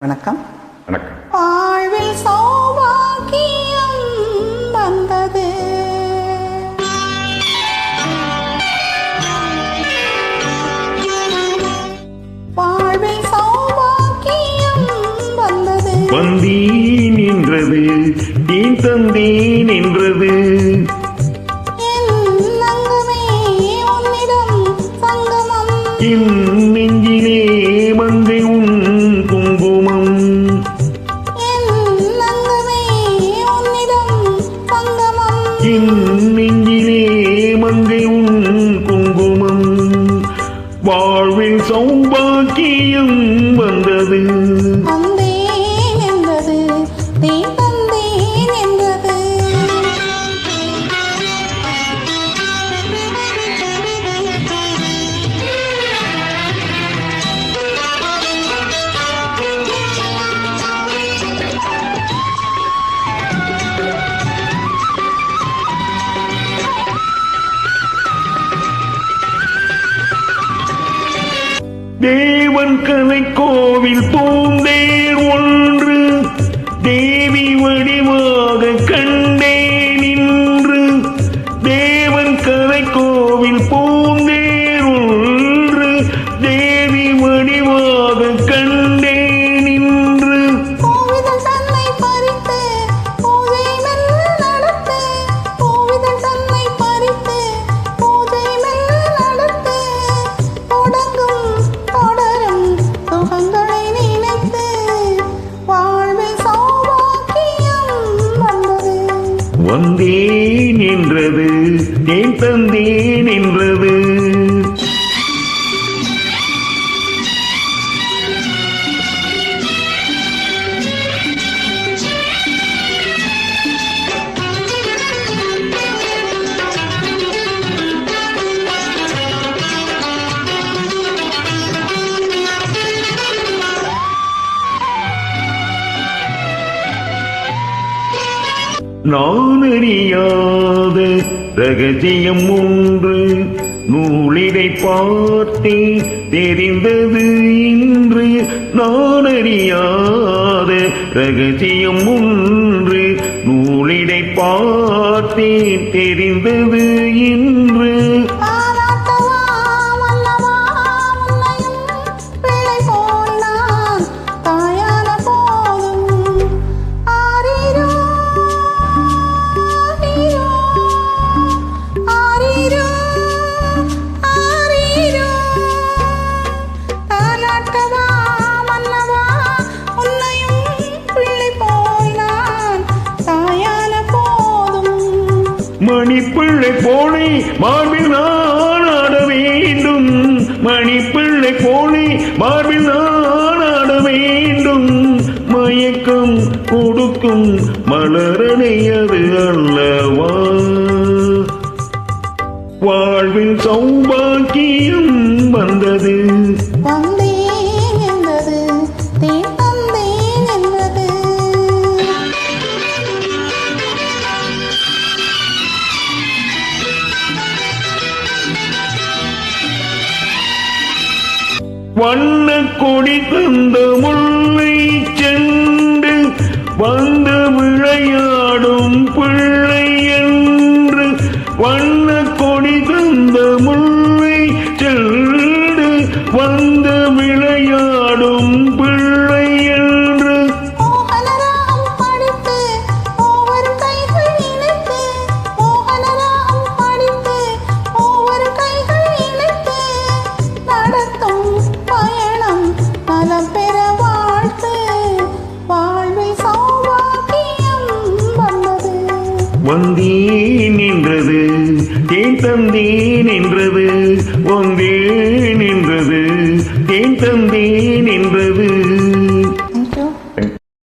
வணக்கம். வணக்கம். வாழ்வில் சௌபாக்கியம் வந்தது. வாழ்வில் சௌபாக்கியம் வந்தது. வந்தீன் என்றது ஏன் தந்தேன் என்றது. என் நெஞ்சிலே மங்கை உன் குங்குமம். என் நெஞ்சிலே மங்கை உன் குங்குமம். வாழ்வில் சௌபாக்கியம் வந்தது. தேவன் கலை கோவில் பூந்தேர் ஒன்று தேவி வடிவாக கண்டேன் இன்று. தேவன் கலை கோவில் பூந்தேர் ஒன்று தேவி வடிவாக கண்டேன் இன்று. வந்தேன் என்றது ஏன் தந்தேன் என்றது. நான் அறியாத ரகசியம் ஒன்று நூலிடை பார்த்தே தெரிந்தது இன்று. நான் அறியாத ரகசியம் ஒன்று நூலிடை பார்த்தே தெரிந்தது இன்று. மணிப்பிள்ளை போலே மார்பில் நான் ஆட வேண்டும். மணிப்பிள்ளை போலே மார்பில் நான் ஆட வேண்டும். மயக்கம் கொடுக்கும் மலரணை அது அல்லவா. வாழ்வில் சௌபாக்கியம் வந்தது. வண்ண கொடி தந்த முல்லை சென்று வந்து விளையாடும் பிள்ளை என்று. வண்ண கொடி தந்த முல்லை சென்று வந்து விளையாடும் பிள்ளை என்று. வந்தேன் என்றது ஏன் தந்தேன் என்றது. வந்தேன் என்றது ஏன் தந்தேன் என்றது.